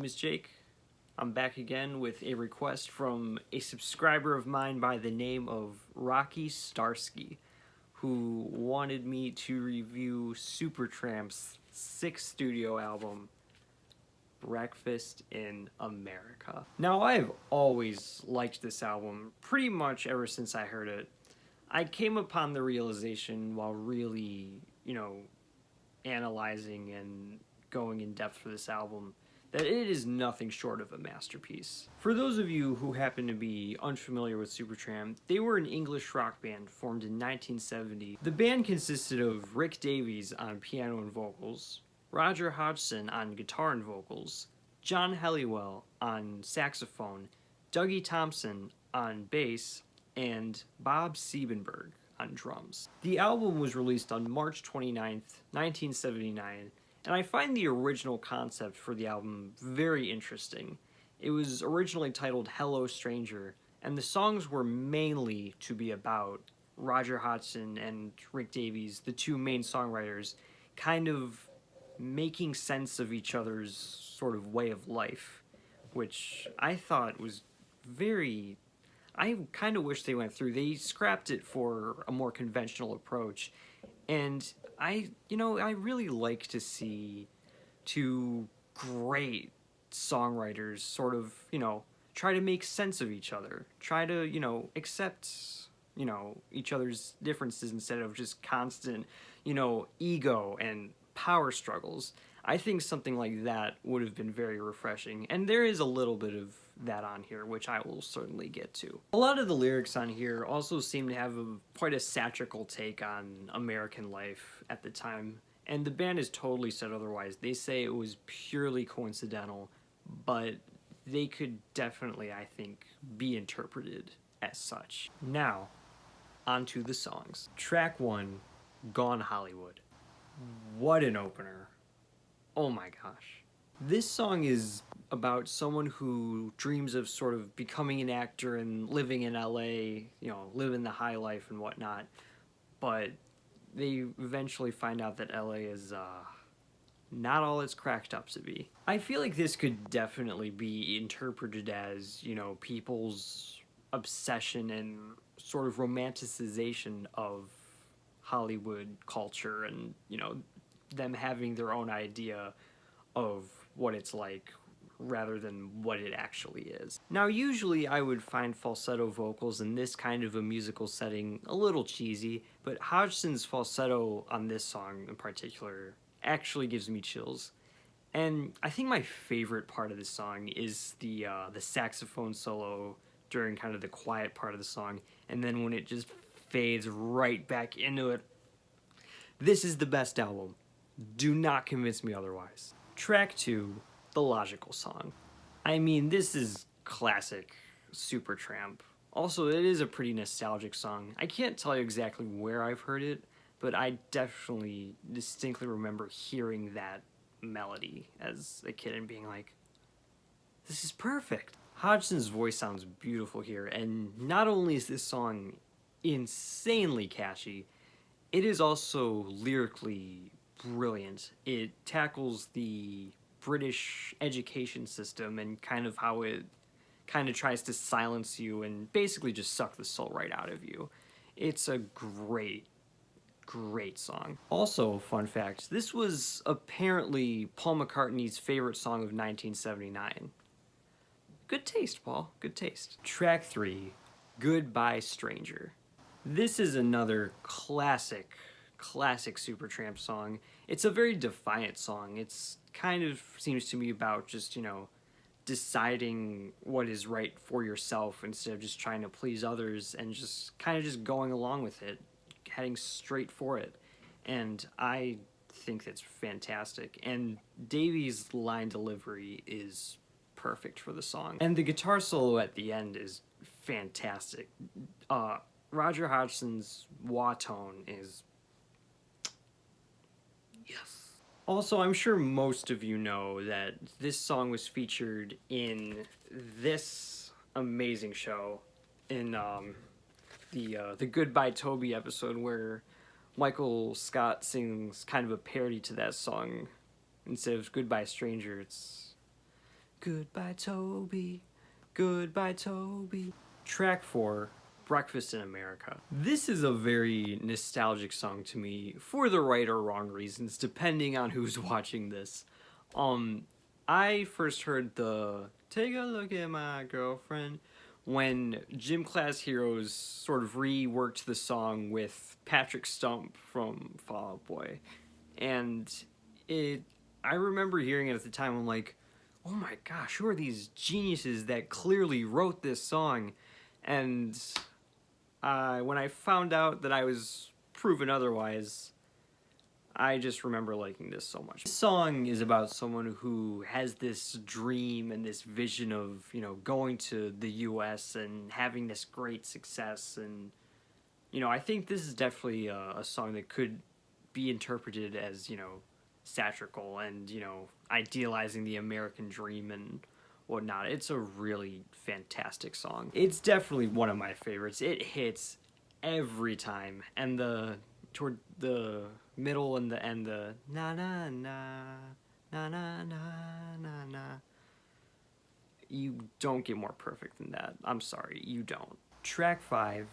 name is Jake. I'm back again with a request from a subscriber of mine by the name of Rocky Starsky, who wanted me to review Supertramp's sixth studio album, Breakfast in America. Now, I've always liked this album pretty much ever since I heard it. I came upon the realization while really, analyzing and going in depth for this album that it is nothing short of a masterpiece. For those of you who happen to be unfamiliar with Supertramp, they were an English rock band formed in 1970. The band consisted of Rick Davies on piano and vocals, Roger Hodgson on guitar and vocals, John Helliwell on saxophone, Dougie Thompson on bass, and Bob Siebenberg on drums. The album was released on March 29th, 1979, and I find the original concept for the album very interesting. It was originally titled Hello Stranger, and the songs were mainly to be about Roger Hodgson and Rick Davies, the two main songwriters, kind of making sense of each other's sort of way of life, which I thought was very... I kind of wish they went through. They scrapped it for a more conventional approach, and I really like to see two great songwriters sort of, try to make sense of each other, try to, accept, each other's differences instead of just constant, ego and power struggles. I think something like that would have been very refreshing, and there is a little bit of that on here, which I will certainly get to. A lot of the lyrics on here also seem to have quite a satirical take on American life at the time, and the band has totally said otherwise. They say it was purely coincidental, but they could definitely, I think, be interpreted as such. Now, onto the songs. Track 1, Gone Hollywood. What an opener. Oh my gosh. This song is about someone who dreams of sort of becoming an actor and living in LA, living the high life and whatnot, but they eventually find out that LA is not all it's cracked up to be. I feel like this could definitely be interpreted as, people's obsession and sort of romanticization of Hollywood culture and, them having their own idea of what it's like rather than what it actually is. Now, usually I would find falsetto vocals in this kind of a musical setting a little cheesy, but Hodgson's falsetto on this song in particular actually gives me chills. And I think my favorite part of this song is the saxophone solo during kind of the quiet part of the song, and then when it just fades right back into it. This is the best album. Do not convince me otherwise. Track 2, The Logical Song. I mean, this is classic Supertramp. Also, it is a pretty nostalgic song. I can't tell you exactly where I've heard it, but I definitely distinctly remember hearing that melody as a kid and being like, this is perfect. Hodgson's voice sounds beautiful here, and not only is this song insanely catchy, it is also lyrically brilliant. It tackles the British education system and kind of how it kind of tries to silence you and basically just suck the soul right out of you. It's a great song. Also, fun fact, this was apparently Paul McCartney's favorite song of 1979. Good taste, Paul. Good taste. Track 3, Goodbye Stranger. This is another classic Supertramp song. It's a very defiant song. It's kind of seems to me about just, deciding what is right for yourself instead of just trying to please others and just kind of just going along with it, heading straight for it. And I think that's fantastic. And Davies' line delivery is perfect for the song. And the guitar solo at the end is fantastic. Roger Hodgson's wah tone is... yes. Also, I'm sure most of you know that this song was featured in this amazing show in the Goodbye Toby episode where Michael Scott sings kind of a parody to that song. Instead of Goodbye Stranger, it's Goodbye, Toby. Goodbye, Toby. Track 4, Breakfast in America. This is a very nostalgic song to me for the right or wrong reasons, depending on who's watching this. I first heard the "Take a Look at My Girlfriend" when Gym Class Heroes sort of reworked the song with Patrick Stump from Fall Out Boy. And I remember hearing it at the time. I'm like, oh my gosh, who are these geniuses that clearly wrote this song? And when I found out that I was proven otherwise, I just remember liking this so much. This song is about someone who has this dream and this vision of, going to the US and having this great success. And, I think this is definitely a song that could be interpreted as, satirical and, idealizing the American dream and whatnot. It's a really fantastic song. It's definitely one of my favorites. It hits every time, and toward the middle and the end, the na na na na na na na na. You don't get more perfect than that. I'm sorry, you don't. Track 5,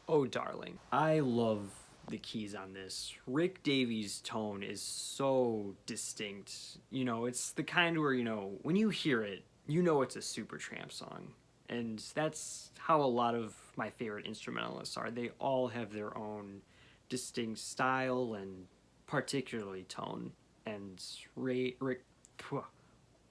Oh Darling. I love the keys on this. Rick Davies' tone is so distinct. It's the kind where, when you hear it, it's a Supertramp song. And that's how a lot of my favorite instrumentalists are. They all have their own distinct style and particularly tone. And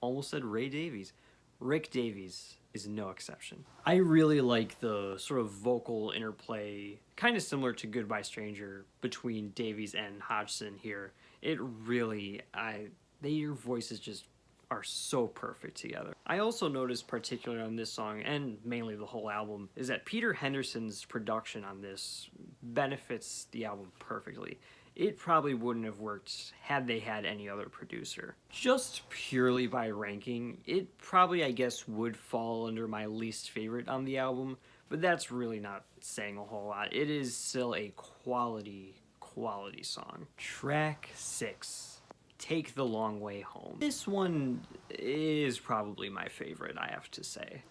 almost said Ray Davies. Rick Davies is no exception. I really like the sort of vocal interplay, kind of similar to Goodbye Stranger, between Davies and Hodgson here. It really, their voices just are so perfect together. I also noticed, particularly on this song, and mainly the whole album, is that Peter Henderson's production on this benefits the album perfectly. It probably wouldn't have worked had they had any other producer. Just purely by ranking, it probably, I guess, would fall under my least favorite on the album, but that's really not saying a whole lot. It is still a quality song. Track 6, Take the Long Way Home. This one is probably my favorite, I have to say.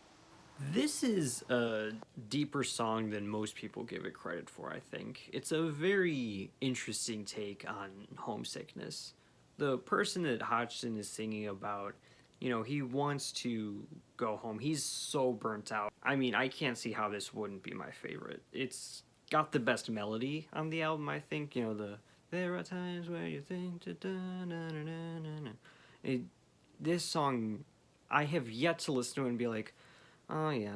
This is a deeper song than most people give it credit for, I think. It's a very interesting take on homesickness. The person that Hodgson is singing about, he wants to go home. He's so burnt out. I mean, I can't see how this wouldn't be my favorite. It's got the best melody on the album, I think. There are times where you think this song, I have yet to listen to it and be like, oh yeah,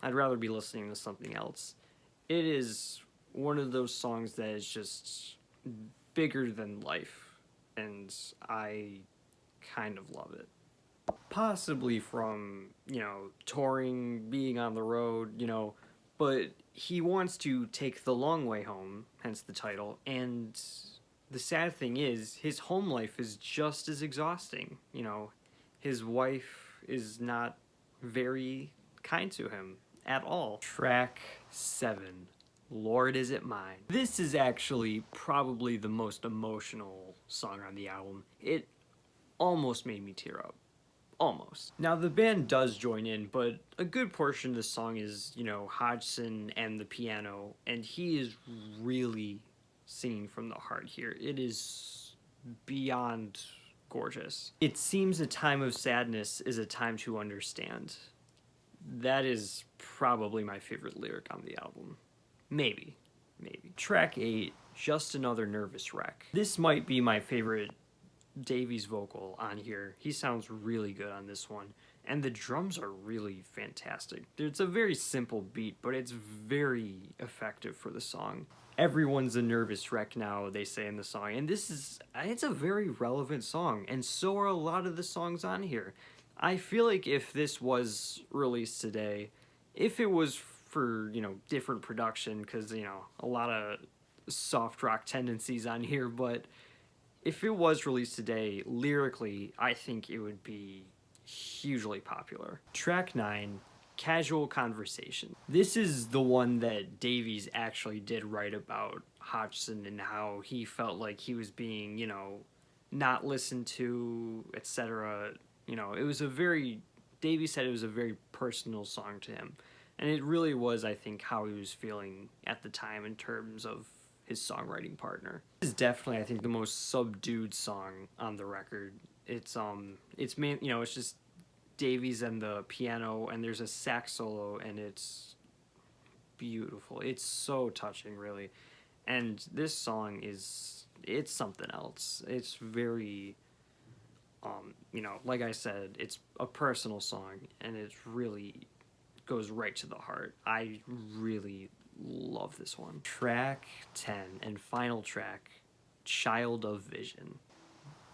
I'd rather be listening to something else. It is one of those songs that is just bigger than life, and I kind of love it. Possibly from, touring, being on the road, but he wants to take the long way home, hence the title, and the sad thing is, his home life is just as exhausting. His wife is not very kind to him at all. Track 7, Lord Is It Mine. This is actually probably the most emotional song on the album. It almost made me tear up. Almost. Now the band does join in, but a good portion of the song is, Hodgson and the piano, and he is really singing from the heart here. It is beyond gorgeous. It seems a time of sadness is a time to understand. That is probably my favorite lyric on the album. Maybe. Track 8, Just Another Nervous Wreck. This might be my favorite Davies vocal on here. He sounds really good on this one. And the drums are really fantastic. It's a very simple beat, but it's very effective for the song. Everyone's a nervous wreck now, they say in the song. And it's a very relevant song. And so are a lot of the songs on here. I feel like if this was released today, if it was for, different production, because, a lot of soft rock tendencies on here, but if it was released today, lyrically, I think it would be hugely popular. Track 9, Casual Conversation. This is the one that Davies actually did write about Hodgson and how he felt like he was being, not listened to, etc. It was a very Davey said it was a very personal song to him. And it really was, I think, how he was feeling at the time in terms of his songwriting partner. This is definitely, I think, the most subdued song on the record. It's it's just Davies and the piano, and there's a sax solo, and it's beautiful. It's so touching, really. And this song it's something else. It's very, like I said, it's a personal song, and it really goes right to the heart. I really love this one. Track 10 and final track, Child of Vision.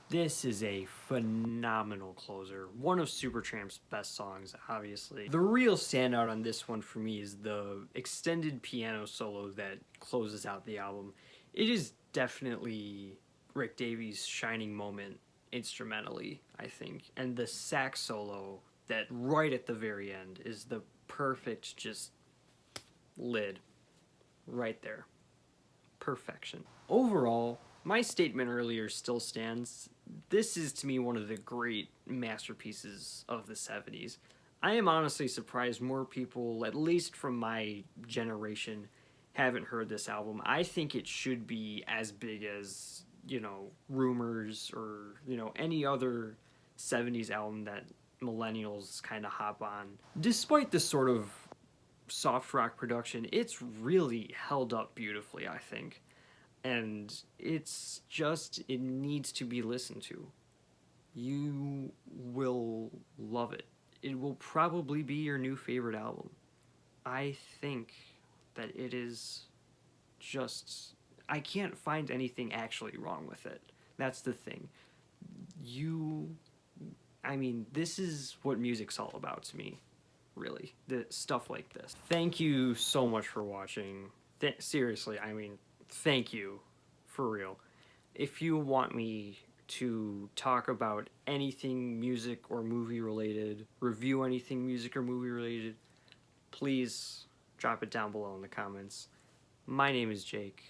This is a phenomenal closer. One of Supertramp's best songs, obviously. The real standout on this one for me is the extended piano solo that closes out the album. It is definitely Rick Davies' shining moment instrumentally, I think. And the sax solo that right at the very end is the perfect just lid right there. Perfection. Overall, my statement earlier still stands. This is, to me, one of the great masterpieces of the 70s. I am honestly surprised more people, at least from my generation, haven't heard this album. I think it should be as big as, Rumors or, any other 70s album that millennials kind of hop on. Despite the sort of soft rock production, it's really held up beautifully, I think. And it needs to be listened to. You will love it. It will probably be your new favorite album. I think that it is I can't find anything actually wrong with it. That's the thing. This is what music's all about to me, really. The stuff like this. Thank you so much for watching. Seriously, thank you, for real. If you want me to talk about anything music or movie related, review anything music or movie related, please drop it down below in the comments. My name is Jake.